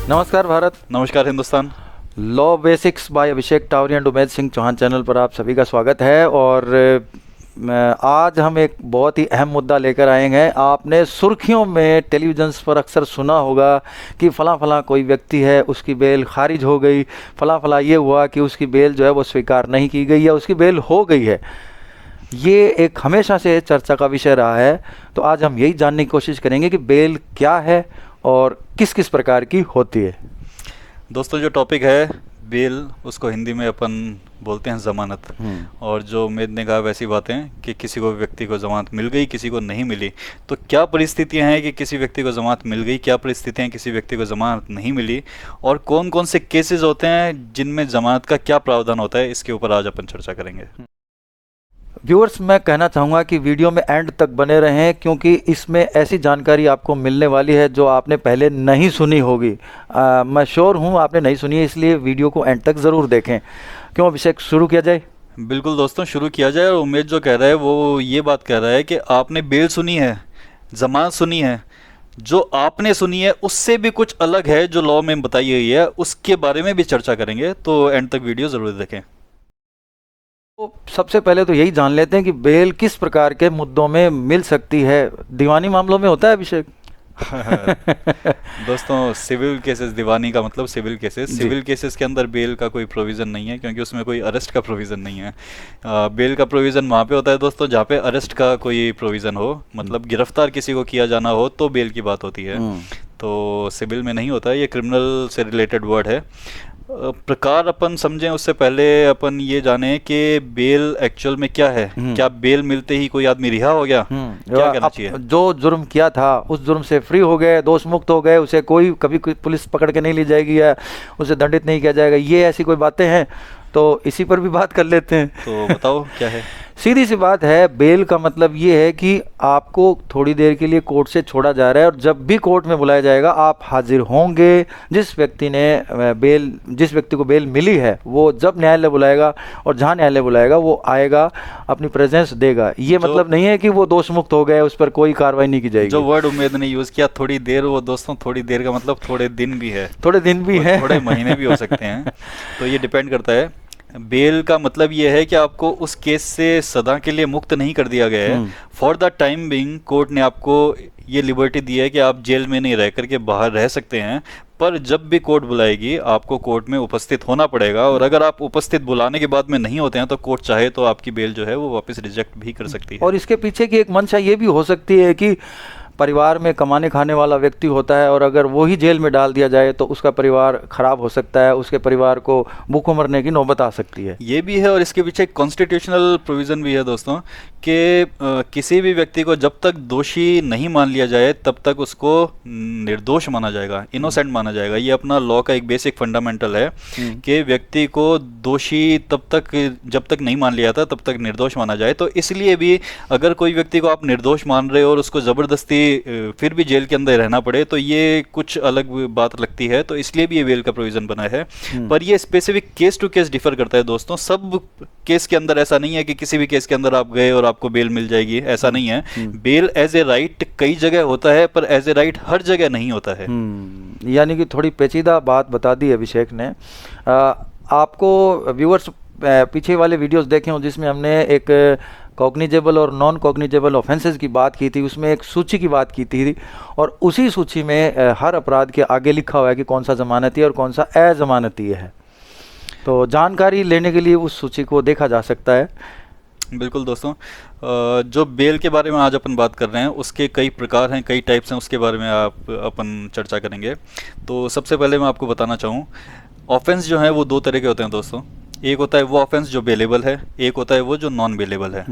नमस्कार भारत। नमस्कार Hindustan. Law basics by Abhishek Tawari and Umed Singh Chauhan channel पर आप सभी का स्वागत है। और आज हम एक बहुत ही अहम मुद्दा लेकर आए हैं। आपने सुर्खियों में टेलीविजन पर अक्सर सुना होगा कि फ़लाँ फ़लाँ कोई व्यक्ति है, उसकी बेल खारिज हो गई, फ़लाँ फ़लाँ ये हुआ कि उसकी बेल जो है वो स्वीकार नहीं की गई या उसकी बेल हो गई है। ये एक हमेशा से चर्चा का विषय रहा है। तो आज हम यही जानने की कोशिश करेंगे कि बेल क्या है और किस किस प्रकार की होती है। दोस्तों, जो टॉपिक है बेल, उसको हिंदी में अपन बोलते हैं ज़मानत। और जो उमेद ने कहा वैसी बातें कि किसी को व्यक्ति को ज़मानत मिल गई, किसी को नहीं मिली। तो क्या परिस्थितियां हैं कि किसी व्यक्ति को ज़मानत मिल गई, क्या परिस्थितियां हैं किसी व्यक्ति को ज़मानत नहीं मिली, और कौन कौन से केसेस होते हैं जिनमें ज़मानत का क्या प्रावधान होता है, इसके ऊपर आज अपन चर्चा करेंगे। व्यूअर्स, मैं कहना चाहूँगा कि वीडियो में एंड तक बने रहें, क्योंकि इसमें ऐसी जानकारी आपको मिलने वाली है जो आपने पहले नहीं सुनी होगी। मैं श्योर हूँ आपने नहीं सुनी है, इसलिए वीडियो को एंड तक ज़रूर देखें। क्यों अभिषेक, शुरू किया जाए? बिल्कुल दोस्तों, शुरू किया जाए। और उमेद जो कह रहा है वो ये बात कह रहा है कि आपने बेल सुनी है, ज़मानत सुनी है। जो आपने सुनी है उससे भी कुछ अलग है जो लॉ में बताई गई है, उसके बारे में भी चर्चा करेंगे। तो एंड तक वीडियो ज़रूर देखें। तो सबसे पहले तो यही जान लेते हैं कि बेल किस प्रकार के मुद्दों में मिल सकती है। दीवानी मामलों में होता है अभिषेक? दोस्तों, सिविल केसेस, दीवानी का मतलब सिविल केसेस। सिविल केसेस के अंदर बेल का कोई प्रोविज़न नहीं है, क्योंकि उसमें कोई अरेस्ट का प्रोविज़न नहीं है। बेल का प्रोविज़न वहाँ पे होता है दोस्तों जहाँ पे अरेस्ट का कोई प्रोविज़न हो, मतलब गिरफ्तार किसी को किया जाना हो, तो बेल की बात होती है। तो सिविल में नहीं होता है, ये क्रिमिनल से रिलेटेड वर्ड है। प्रकार अपन समझें उससे पहले अपन ये जाने कि बेल एक्चुअल में क्या है। क्या बेल मिलते ही कोई आदमी रिहा हो गया? क्या कहना चाहिए? जो जुर्म किया था उस जुर्म से फ्री हो गए, दोष मुक्त हो गए, उसे कोई कभी पुलिस पकड़ के नहीं ली जाएगी या उसे दंडित नहीं किया जाएगा, ये ऐसी कोई बातें हैं? तो इसी पर भी बात कर लेते हैं। तो बताओ क्या है। सीधी सी बात है, बेल का मतलब ये है कि आपको थोड़ी देर के लिए कोर्ट से छोड़ा जा रहा है, और जब भी कोर्ट में बुलाया जाएगा आप हाजिर होंगे। जिस व्यक्ति को बेल मिली है वो जब न्यायालय बुलाएगा और जहां न्यायालय बुलाएगा वो आएगा, अपनी प्रेजेंस देगा। ये मतलब नहीं है कि वो दोष मुक्त हो गए, उस पर कोई कार्रवाई नहीं की जाएगी। जो वर्ड उम्मीद ने यूज किया थोड़ी देर, वो दोस्तों थोड़ी देर का मतलब थोड़े दिन भी है, थोड़े दिन भी है, थोड़े महीने भी हो सकते हैं। तो ये डिपेंड करता है। बेल का मतलब ये है कि आपको उस केस से सदा के लिए मुक्त नहीं कर दिया गया है। For the time being court ने आपको ये लिबर्टी दी है कि आप जेल में नहीं रह करके बाहर रह सकते हैं, पर जब भी कोर्ट बुलाएगी आपको कोर्ट में उपस्थित होना पड़ेगा। और अगर आप उपस्थित बुलाने के बाद में नहीं होते हैं तो कोर्ट चाहे तो आपकी बेल जो है वो वापस रिजेक्ट भी कर सकती है। और इसके पीछे की एक मंशा ये भी हो सकती है कि परिवार में कमाने खाने वाला व्यक्ति होता है, और अगर वो ही जेल में डाल दिया जाए तो उसका परिवार खराब हो सकता है, उसके परिवार को भूखों मरने की नौबत आ सकती है। ये भी है। और इसके पीछे एक कॉन्स्टिट्यूशनल प्रोविज़न भी है दोस्तों कि किसी भी व्यक्ति को जब तक दोषी नहीं मान लिया जाए तब तक उसको निर्दोष माना जाएगा, इनोसेंट माना जाएगा। ये अपना लॉ का एक बेसिक फंडामेंटल है कि व्यक्ति को दोषी जब तक नहीं मान लिया था तब तक निर्दोष माना जाए। तो इसलिए भी अगर कोई व्यक्ति को आप निर्दोष मान रहे हो और उसको ज़बरदस्ती फिर भी जेल के अंदर रहना पड़े तो ये कुछ अलग बात लगती है। तो इसलिए भी ये बेल का प्रोविज़न बना है। पर ये specific case to case differ करता है दोस्तों। सब केस के अंदर ऐसा नहीं है कि किसी भी केस के अंदर आप गए और आपको बेल मिल जाएगी, ऐसा नहीं है। बेल एज ए राइट कई जगह होता है, पर एज ए राइट हर जगह नहीं होता है। यानी कि थोड़ी पेचीदा बात बता दी अभिषेक ने। आपको व्यूअर्स पीछे वाले वीडियोस देखे हो जिसमें हमने एक कॉग्निजेबल और नॉन कॉग्निजेबल ऑफेंसेस की बात की थी, उसमें एक सूची की बात की थी, और उसी सूची में हर अपराध के आगे लिखा हुआ है कि कौन सा जमानती है और कौन सा अजमानती है। तो जानकारी लेने के लिए उस सूची को देखा जा सकता है। बिल्कुल दोस्तों, जो बेल के बारे में आज अपन बात कर रहे हैं उसके कई प्रकार हैं, कई टाइप्स हैं, उसके बारे में अपन चर्चा करेंगे। तो सबसे पहले मैं आपको बताना चाहूँ, ऑफेंस जो है वो दो तरह के होते हैं दोस्तों। एक होता है वो ऑफेंस जो बेलेबल है, एक होता है वो जो नॉन बेलेबल है।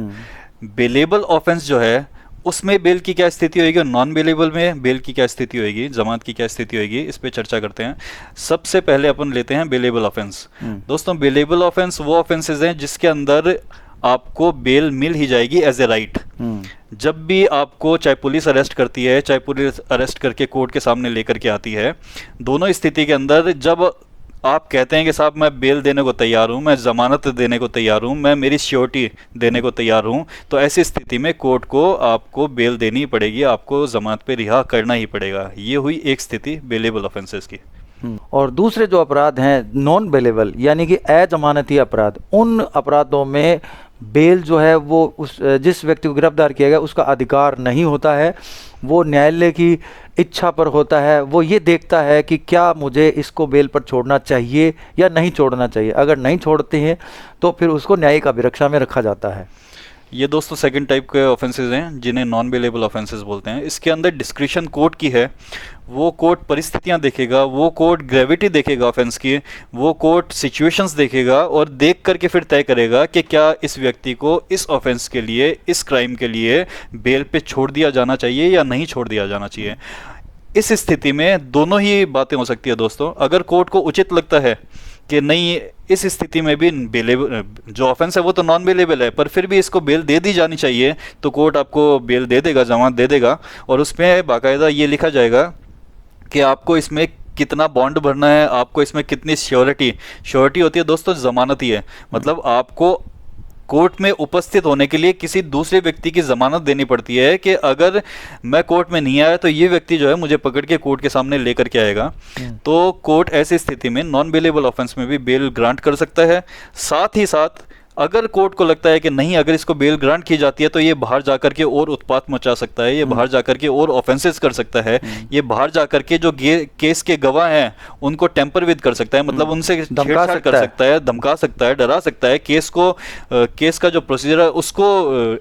बेलेबल ऑफेंस जो है उसमें बेल की क्या स्थिति होगी और नॉन बेलेबल में बेल की क्या स्थिति होगी, जमानत की क्या स्थिति होगी, इस पे चर्चा करते हैं। सबसे पहले अपन लेते हैं बेलेबल ऑफेंस। दोस्तों, बेलेबल ऑफेंस वो ऑफेंसेज हैं जिसके अंदर आपको बेल मिल ही जाएगी एज ए राइट। जब भी आपको चाहे पुलिस अरेस्ट करती है, चाहे पुलिस अरेस्ट करके कोर्ट के सामने लेकर के आती है, दोनों स्थिति के अंदर जब आप कहते हैं कि साहब मैं बेल देने को तैयार हूं, मैं ज़मानत देने को तैयार हूं, मैं मेरी श्योरिटी देने को तैयार हूं, तो ऐसी स्थिति में कोर्ट को आपको बेल देनी पड़ेगी, आपको ज़मानत पे रिहा करना ही पड़ेगा। ये हुई एक स्थिति बेलेबल ऑफेंसेस की। और दूसरे जो अपराध हैं नॉन बेलेबल यानी कि अजमानती अपराध, उन अपराधों में बेल जो है वो उस जिस व्यक्ति को गिरफ्तार किया गया उसका अधिकार नहीं होता है, वो न्यायालय की इच्छा पर होता है। वो ये देखता है कि क्या मुझे इसको बेल पर छोड़ना चाहिए या नहीं छोड़ना चाहिए। अगर नहीं छोड़ते हैं तो फिर उसको न्यायिक अभिरक्षा में रखा जाता है। ये दोस्तों सेकंड टाइप के ऑफेंसेस हैं जिन्हें नॉन बेलेबल ऑफेंसेस बोलते हैं। इसके अंदर डिस्क्रिशन कोर्ट की है, वो कोर्ट परिस्थितियां देखेगा, वो कोर्ट ग्रेविटी देखेगा ऑफेंस की, वो कोर्ट सिचुएशंस देखेगा और देख करके फिर तय करेगा कि क्या इस व्यक्ति को इस ऑफेंस के लिए, इस क्राइम के लिए बेल पे छोड़ दिया जाना चाहिए या नहीं छोड़ दिया जाना चाहिए। इस स्थिति में दोनों ही बातें हो सकती है दोस्तों। अगर कोर्ट को उचित लगता है कि नहीं, इस स्थिति में भी बेलेबल जो ऑफेंस है वो तो नॉन बेलेबल है पर फिर भी इसको बेल दे दी जानी चाहिए, तो कोर्ट आपको बेल दे देगा, जमानत दे देगा और उसमें बाकायदा ये लिखा जाएगा कि आपको इसमें कितना बॉन्ड भरना है, आपको इसमें कितनी श्योरिटी होती है दोस्तों, जमानत ही है। मतलब आपको कोर्ट में उपस्थित होने के लिए किसी दूसरे व्यक्ति की जमानत देनी पड़ती है कि अगर मैं कोर्ट में नहीं आया तो ये व्यक्ति जो है मुझे पकड़ के कोर्ट के सामने लेकर के आएगा। तो कोर्ट ऐसी स्थिति में नॉन बेलेबल ऑफेंस में भी बेल ग्रांट कर सकता है। साथ ही साथ अगर कोर्ट को लगता है कि नहीं, अगर इसको बेल ग्रांट की जाती है तो ये बाहर जाकर के और उत्पात मचा सकता है, ये बाहर जाकर के और ऑफेंसेस कर सकता है, ये बाहर जाकर के जो केस के गवाह हैं उनको टेम्पर विद कर सकता है, मतलब उनसे छेड़छाड़ कर सकता है, धमका सकता है, डरा सकता है, केस का जो प्रोसीजर है उसको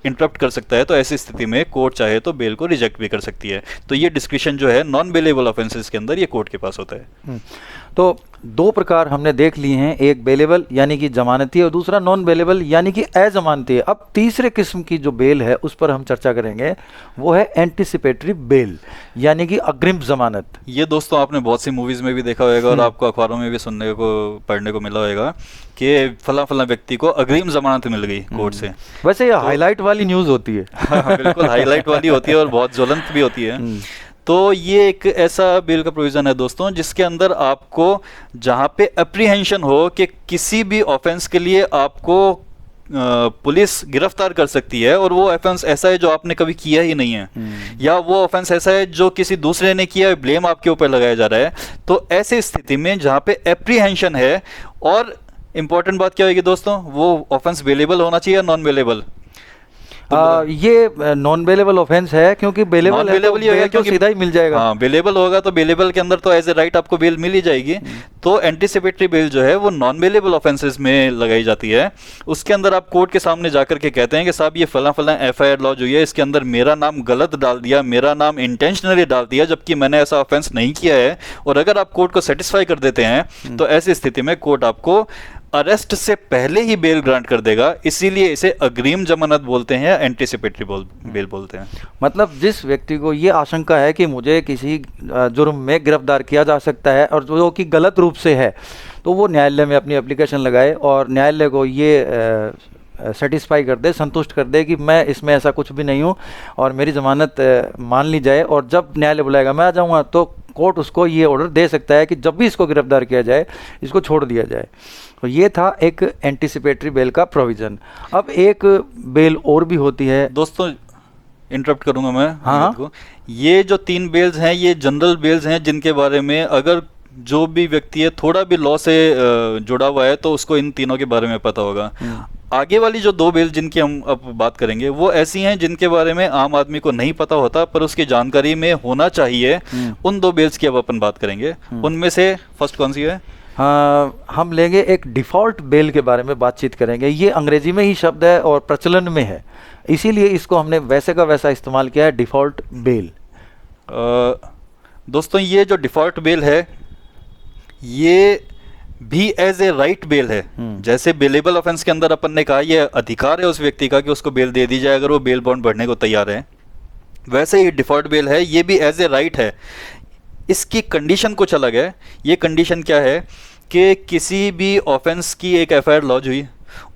इंटरप्ट कर सकता है। तो ऐसी स्थिति में कोर्ट चाहे तो बेल को रिजेक्ट भी कर सकती है। तो ये डिस्क्रिशन जो है नॉन बेलेबल ऑफेंसेस के अंदर ये कोर्ट के पास होता है। तो दो प्रकार हमने देख लिए हैं, एक बेलेबल यानी कि जमानती और दूसरा नॉन बेलेबल यानी कि अजमानती। अब तीसरे किस्म की जो बेल है उस पर हम चर्चा करेंगे, वो है एंटिसिपेटरी बेल यानी कि अग्रिम जमानत। ये दोस्तों आपने बहुत सी मूवीज में भी देखा होगा और आपको अखबारों में भी सुनने को पढ़ने को मिला होगा कि फला फला व्यक्ति को अग्रिम जमानत मिल गई कोर्ट से। वैसे ये हाईलाइट वाली न्यूज होती है। हाँ, बिल्कुल हाईलाइट वाली होती है और बहुत ज्वलंत भी होती है। तो ये एक ऐसा बिल का प्रोविजन है दोस्तों जिसके अंदर आपको जहां पे अप्रीहेंशन हो कि किसी भी ऑफेंस के लिए आपको पुलिस गिरफ्तार कर सकती है और वो ऑफेंस ऐसा है जो आपने कभी किया ही नहीं है, या वो ऑफेंस ऐसा है जो किसी दूसरे ने किया है, ब्लेम आपके ऊपर लगाया जा रहा है। तो ऐसी स्थिति में जहां पे अप्रीहेंशन है, और इंपॉर्टेंट बात क्या होगी दोस्तों, वो ऑफेंस बेलेबल होना चाहिए या नॉन बेलेबल? ये नॉन बेलेबल ऑफेंस है क्योंकि बेलेबल है तो बेल तो सीधा ही मिल जाएगा। हाँ, बेलेबल होगा तो बेलेबल के अंदर तो एज ए राइट आपको बेल मिल ही जाएगी। तो एंटीसिपेटरी बेल जो है वो नॉन बेलेबल ऑफेंसेस में लगाई जाती है। उसके अंदर आप कोर्ट के सामने जाकर के कहते हैं कि साहब ये फला फला एफआईआर लॉ जो है इसके अंदर मेरा नाम गलत डाल दिया, मेरा नाम इंटेंशनली डाल दिया जबकि मैंने ऐसा ऑफेंस नहीं किया है। और अगर आप कोर्ट को सेटिस्फाई कर देते हैं तो ऐसी स्थिति में कोर्ट आपको अरेस्ट से पहले ही बेल ग्रांट कर देगा। इसीलिए इसे अग्रिम जमानत बोलते हैं या एंटीसिपेटरी बेल बोलते हैं। मतलब जिस व्यक्ति को ये आशंका है कि मुझे किसी जुर्म में गिरफ्तार किया जा सकता है और जो कि गलत रूप से है, तो वो न्यायालय में अपनी एप्लीकेशन लगाए और न्यायालय को ये सेटिस्फाई कर दे, संतुष्ट कर दे कि मैं इसमें ऐसा कुछ भी नहीं हूँ और मेरी ज़मानत मान ली जाए। और जब न्यायालय बुलाएगा मैं आ जाऊँगा, तो कोर्ट उसको ये ऑर्डर दे सकता है कि जब भी इसको गिरफ्तार किया जाए इसको छोड़ दिया जाए। तो ये था एक एंटीसिपेटरी बेल का प्रोविज़न। अब एक बेल और भी होती है दोस्तों, इंटरप्ट करूंगा मैं। हाँ, ये जो 3 बेल्स हैं ये जनरल बेल्स हैं जिनके बारे में अगर जो भी व्यक्ति है थोड़ा भी लॉ से जुड़ा हुआ है तो उसको इन तीनों के बारे में पता होगा। आगे वाली जो 2 बेल जिनकी हम अब बात करेंगे वो ऐसी हैं जिनके बारे में आम आदमी को नहीं पता होता पर उसकी जानकारी में होना चाहिए। उन 2 बेल्स की अब अपन बात करेंगे। उनमें से फर्स्ट कौन सी है? हम लेंगे एक डिफ़ॉल्ट बेल के बारे में बातचीत करेंगे। ये अंग्रेजी में ही शब्द है और प्रचलन में है, इसीलिए इसको हमने वैसे का वैसा इस्तेमाल किया है, डिफ़ॉल्ट बेल। दोस्तों ये जो डिफ़ॉल्ट बेल है ये भी एज ए राइट बेल है। जैसे बेलेबल ऑफेंस के अंदर अपन ने कहा ये अधिकार है उस व्यक्ति का कि उसको बेल दे दी जाए अगर वो बेल बॉन्ड भरने को तैयार है, वैसे ही डिफ़ॉल्ट बेल है ये भी एज ए राइट है। इसकी कंडीशन कुछ अलग है। ये कंडीशन क्या है कि किसी भी ऑफेंस की एक एफआईआर लॉन्च हुई,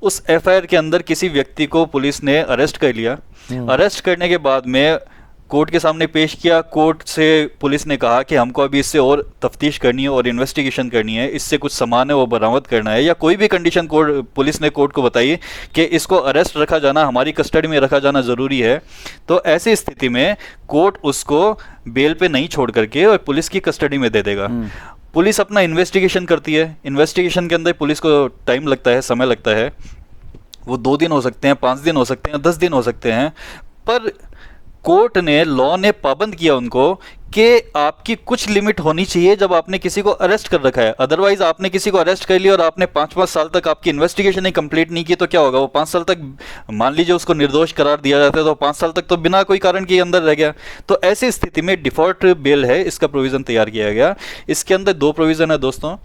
उस एफआईआर के अंदर किसी व्यक्ति को पुलिस ने अरेस्ट कर लिया। अरेस्ट करने के बाद में कोर्ट के सामने पेश किया, कोर्ट से पुलिस ने कहा कि हमको अभी इससे और तफ्तीश करनी है और इन्वेस्टिगेशन करनी है, इससे कुछ सामान है वो बरामद करना है, या कोई भी कंडीशन पुलिस ने कोर्ट को बताई कि इसको अरेस्ट रखा जाना, हमारी कस्टडी में रखा जाना ज़रूरी है। तो ऐसी स्थिति में कोर्ट उसको बेल पे नहीं छोड़ करके और पुलिस की कस्टडी में दे देगा। पुलिस अपना इन्वेस्टिगेशन करती है, इन्वेस्टिगेशन के अंदर पुलिस को टाइम लगता है, समय लगता है, वो 2 दिन हो सकते हैं, 5 दिन हो सकते हैं, 10 दिन हो सकते हैं, पर कोर्ट ने, लॉ ने पाबंद किया उनको कि आपकी कुछ लिमिट होनी चाहिए जब आपने किसी को अरेस्ट कर रखा है। अदरवाइज आपने किसी को अरेस्ट कर लिया और आपने 5-5 साल तक आपकी इन्वेस्टिगेशन ही कंप्लीट नहीं की तो क्या होगा? वो 5 साल तक, मान लीजिए उसको निर्दोष करार दिया जाता है तो 5 साल तक तो बिना कोई कारण के अंदर रह गया। तो ऐसी स्थिति में डिफॉल्ट बेल है, इसका प्रोविज़न तैयार किया गया। इसके अंदर 2 प्रोविज़न है दोस्तों,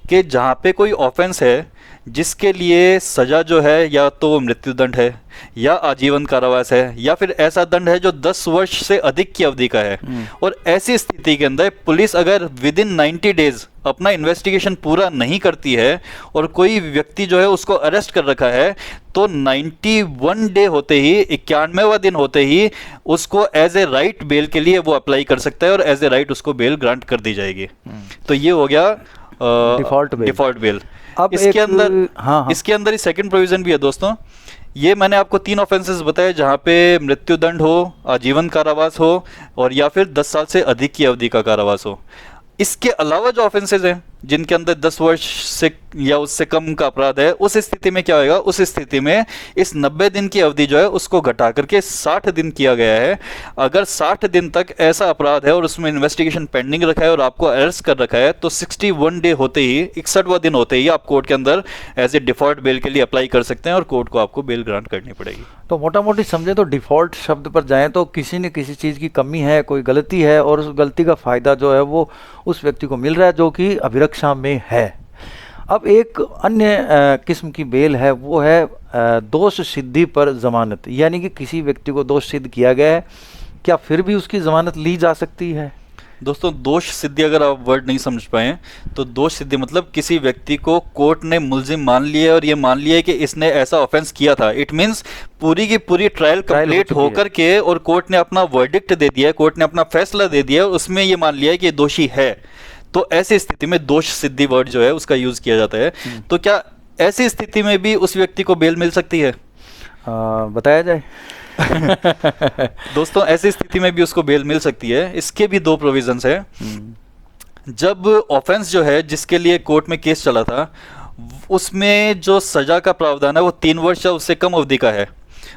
कि जहाँ पे कोई ऑफेंस है जिसके लिए सज़ा जो है या तो वो मृत्युदंड है या आजीवन कारावास है या फिर ऐसा दंड है जो 10 वर्ष से अधिक की अवधि का है, और ऐसी स्थिति के अंदर पुलिस अगर विद इन 90 डेज अपना इन्वेस्टिगेशन पूरा नहीं करती है और कोई व्यक्ति जो है उसको अरेस्ट कर रखा है, तो 91 डे होते ही, 91वां दिन होते ही उसको एज ए राइट बेल के लिए वो अप्लाई कर सकता है और एज ए राइट उसको बेल ग्रांट कर दी जाएगी। तो ये हो गया डिफॉल्ट बेल। अब इसके अंदर हाँ। इसके अंदर ही सेकंड प्रोविजन भी है दोस्तों। ये मैंने आपको 3 ऑफेंसेस बताए जहाँ पे मृत्युदंड हो, आजीवन कारावास हो और या फिर 10 साल से अधिक की अवधि का कारावास हो। इसके अलावा जो ऑफेंसेज हैं जिनके अंदर 10 वर्ष से या उससे कम का अपराध है, उस स्थिति में क्या होगा? उस स्थिति में इस 90 दिन की अवधि जो है उसको घटा करके 60 दिन किया गया है। अगर 60 दिन तक ऐसा अपराध है और उसमें इन्वेस्टिगेशन पेंडिंग रखा है और आपको अरेस्ट कर रखा है, तो 61 डे होते ही, 61वां दिन होते ही आप कोर्ट के अंदर एज ए डिफॉल्ट बेल के लिए अप्लाई कर सकते हैं और कोर्ट को आपको बेल ग्रांट करनी पड़ेगी। तो मोटा मोटी समझे तो डिफ़ॉल्ट शब्द पर जाएं तो किसी न किसी चीज़ की कमी है, कोई गलती है और उस गलती का फ़ायदा जो है वो उस व्यक्ति को मिल रहा है जो कि अभिरक्षा में है। अब एक अन्य किस्म की बेल है, वो है दोष सिद्धि पर जमानत, यानी कि किसी व्यक्ति को दोष सिद्ध किया गया है, क्या फिर भी उसकी जमानत ली जा सकती है? दोस्तों, दोष सिद्धि अगर आप वर्ड नहीं समझ पाए तो दोष सिद्धि मतलब किसी व्यक्ति को कोर्ट ने मुल्जिम मान लिया और ये मान लिया है कि इसने ऐसा ऑफेंस किया था। इट मींस पूरी की पूरी ट्रायल कंप्लीट होकर के और कोर्ट ने अपना वर्डिक्ट दे दिया है, कोर्ट ने अपना फैसला दे दिया है, उसमें ये मान लिया है कि ये दोषी है। तो ऐसी स्थिति में दोष सिद्धि वर्ड जो है उसका यूज किया जाता है। तो क्या ऐसी स्थिति में भी उस व्यक्ति को बेल मिल सकती है? बताया जाए। दोस्तों, ऐसी स्थिति में भी उसको बेल मिल सकती है। इसके भी 2 प्रोविजंस हैं। जब ऑफेंस जो है जिसके लिए कोर्ट में केस चला था, उसमें जो सजा का प्रावधान है वो 3 वर्ष या उससे कम अवधि का है,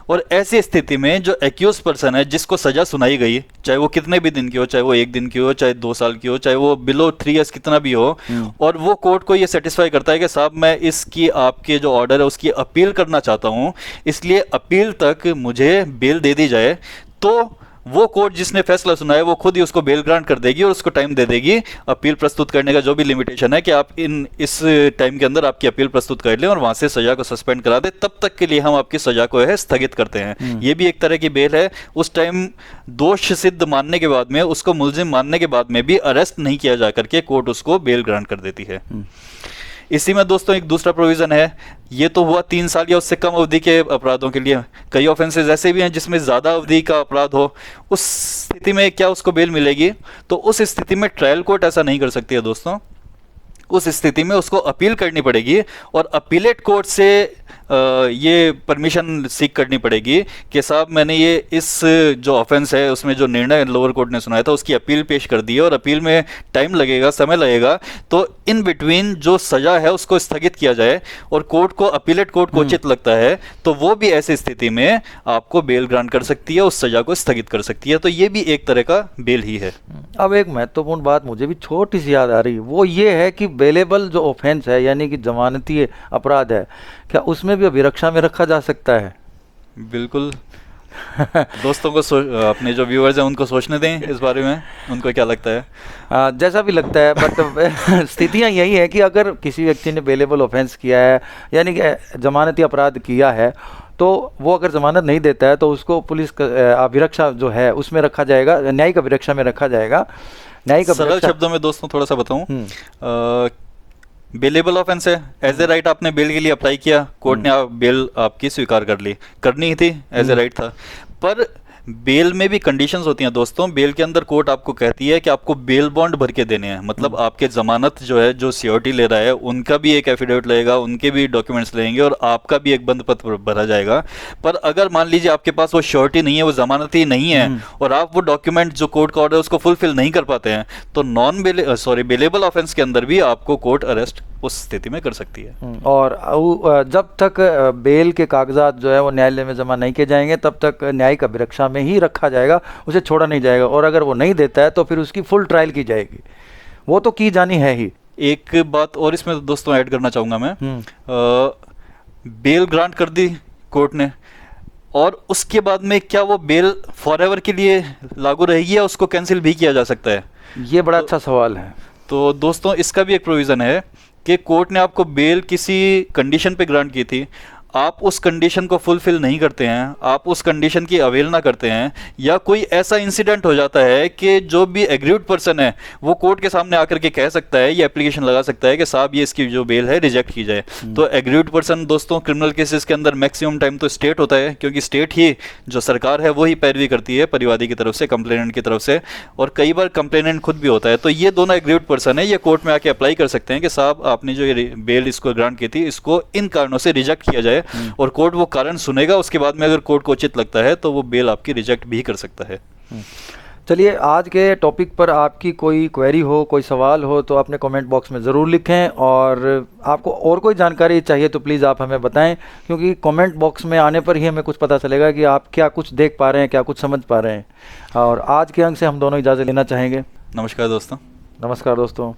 और ऐसी स्थिति में जो एक्यूज पर्सन है जिसको सजा सुनाई गई, चाहे वो कितने भी दिन की हो, चाहे वो 1 दिन की हो, चाहे 2 साल की हो, चाहे वो बिलो 3 इयर्स कितना भी हो, और वो कोर्ट को ये सेटिस्फाई करता है कि साहब मैं इसकी, आपके जो ऑर्डर है उसकी अपील करना चाहता हूँ, इसलिए अपील तक मुझे बेल दे दी जाए, तो वो कोर्ट जिसने फैसला सुना है वो खुद ही उसको बेल ग्रांट कर देगी और उसको टाइम दे देगी अपील प्रस्तुत करने का। जो भी लिमिटेशन है कि आप इस टाइम के अंदर आपकी अपील प्रस्तुत कर लें और वहां से सजा को सस्पेंड करा दे, तब तक के लिए हम आपकी सजा को है स्थगित करते हैं। ये भी एक तरह की बेल है। उस टाइम दोष सिद्ध मानने के बाद में, उसको मुल्जिम मानने के बाद में भी अरेस्ट नहीं किया जा करके कोर्ट उसको बेल ग्रांट कर देती है। इसी में दोस्तों एक दूसरा प्रोविजन है, ये तो हुआ 3 साल या उससे कम अवधि के अपराधों के लिए। कई ऑफेंसेस ऐसे भी हैं जिसमें ज़्यादा अवधि का अपराध हो, उस स्थिति में क्या उसको बेल मिलेगी? तो उस स्थिति में ट्रायल कोर्ट ऐसा नहीं कर सकती है दोस्तों। उस स्थिति में उसको अपील करनी पड़ेगी और अपीलेट कोर्ट से ये परमिशन सीख करनी पड़ेगी कि साहब मैंने ये इस जो ऑफेंस है उसमें जो निर्णय लोअर कोर्ट ने सुनाया था उसकी अपील पेश कर दी है और अपील में टाइम लगेगा, समय लगेगा, तो इन बिटवीन जो सजा है उसको स्थगित किया जाए और कोर्ट को, अपीलेट कोर्ट को उचित लगता है तो वो भी ऐसी स्थिति में आपको बेल ग्रांट कर सकती है, उस सजा को स्थगित कर सकती है। तो ये भी एक तरह का बेल ही है। अब एक महत्वपूर्ण बात मुझे भी छोटी सी याद आ रही है, वो ये है कि बेलेबल जो ऑफेंस है यानी कि जमानती अपराध है, क्या उसमें भी अभिरक्षा में रखा जा सकता है? बिल्कुल। दोस्तों को अपने जो व्यूअर्स हैं उनको सोचने दें इस बारे में, उनको क्या लगता है। जैसा भी लगता है, बट स्थितियाँ यही है कि अगर किसी व्यक्ति ने बेलेबल ऑफेंस किया है यानी कि जमानती अपराध किया है, तो वो अगर जमानत नहीं देता है तो उसको पुलिस अभिरक्षा जो है उसमें रखा जाएगा, न्यायिक अभिरक्षा में रखा जाएगा। न्यायिक सरल शब्दों में दोस्तों थोड़ा सा बताऊं, बेलेबल ऑफेंस है, एज ए राइट आपने बेल के लिए अप्लाई किया, कोर्ट ने बेल आपकी स्वीकार कर ली, करनी ही थी, एज ए राइट था, पर बेल में भी कंडीशंस होती हैं दोस्तों। बेल के अंदर कोर्ट आपको कहती है कि आपको बेल बॉन्ड भर के देने हैं, मतलब आपके जमानत जो है, जो सिक्योरिटी ले रहा है, उनका भी एक एफिडेविट लगेगा, उनके भी डॉक्यूमेंट्स लगेंगे और आपका भी एक बंद पत्र भरा जाएगा। पर अगर मान लीजिए आपके पास वो श्योरिटी नहीं है, वो जमानत ही नहीं है और आप वो डॉक्यूमेंट जो कोर्ट का ऑर्डर है उसको फुलफिल नहीं कर पाते हैं, तो बेलेबल ऑफेंस के अंदर भी आपको कोर्ट अरेस्ट उस स्थिति में कर सकती है। और जब तक बेल के कागजात जो है वो न्यायालय में जमा नहीं किए जाएंगे तब तक न्यायिक अभिरक्षा में ही रखा जाएगा, उसे छोड़ा नहीं जाएगा। और अगर वो नहीं देता है तो फिर उसकी फुल ट्रायल की जाएगी, वो तो की जानी है ही। एक बात और इसमें दोस्तों ऐड करना चाहूँगा मैं, बेल ग्रांट कर दी कोर्ट ने और उसके बाद में क्या वो बेल फॉरएवर के लिए लागू रहेगी या उसको कैंसिल भी किया जा सकता है? ये बड़ा अच्छा सवाल है। तो दोस्तों इसका भी एक प्रोविज़न है कि कोर्ट ने आपको बेल किसी कंडीशन पे ग्रांट की थी, आप उस कंडीशन को फुलफिल नहीं करते हैं, आप उस कंडीशन की अवहेलना करते हैं, या कोई ऐसा इंसिडेंट हो जाता है कि जो भी एग्रीव्ड पर्सन है वो कोर्ट के सामने आकर के कह सकता है, ये एप्लीकेशन लगा सकता है कि साहब ये इसकी जो बेल है रिजेक्ट की जाए। तो एग्रीव्ड पर्सन दोस्तों क्रिमिनल केसेस के अंदर मैक्सिमम टाइम तो स्टेट होता है, क्योंकि स्टेट ही जो सरकार है वो ही पैरवी करती है परिवादी की तरफ से, कंप्लेनेंट की तरफ से, और कई बार कंप्लेनेंट खुद भी होता है। तो ये दोनों एग्रीव्ड पर्सन है, ये कोर्ट में आके अप्लाई कर सकते हैं कि साहब आपने जो ये बेल इसको ग्रांट की थी इसको इन कारणों से रिजेक्ट किया जाए, और कोर्ट वो कारण सुनेगा। उसके बाद में अगर कोर्ट को उचित लगता है तो वो बेल आपकी रिजेक्ट भी कर सकता है। चलिए, आज के टॉपिक पर आपकी कोई क्वेरी हो, कोई सवाल हो तो अपने कमेंट बॉक्स में ज़रूर लिखें, और आपको और कोई जानकारी चाहिए तो प्लीज़ आप हमें बताएं, क्योंकि कमेंट बॉक्स में आने पर ही हमें कुछ पता चलेगा कि आप क्या कुछ देख पा रहे हैं, क्या कुछ समझ पा रहे हैं। और आज के अंक से हम दोनों इजाज़त लेना चाहेंगे। नमस्कार दोस्तों। नमस्कार दोस्तों।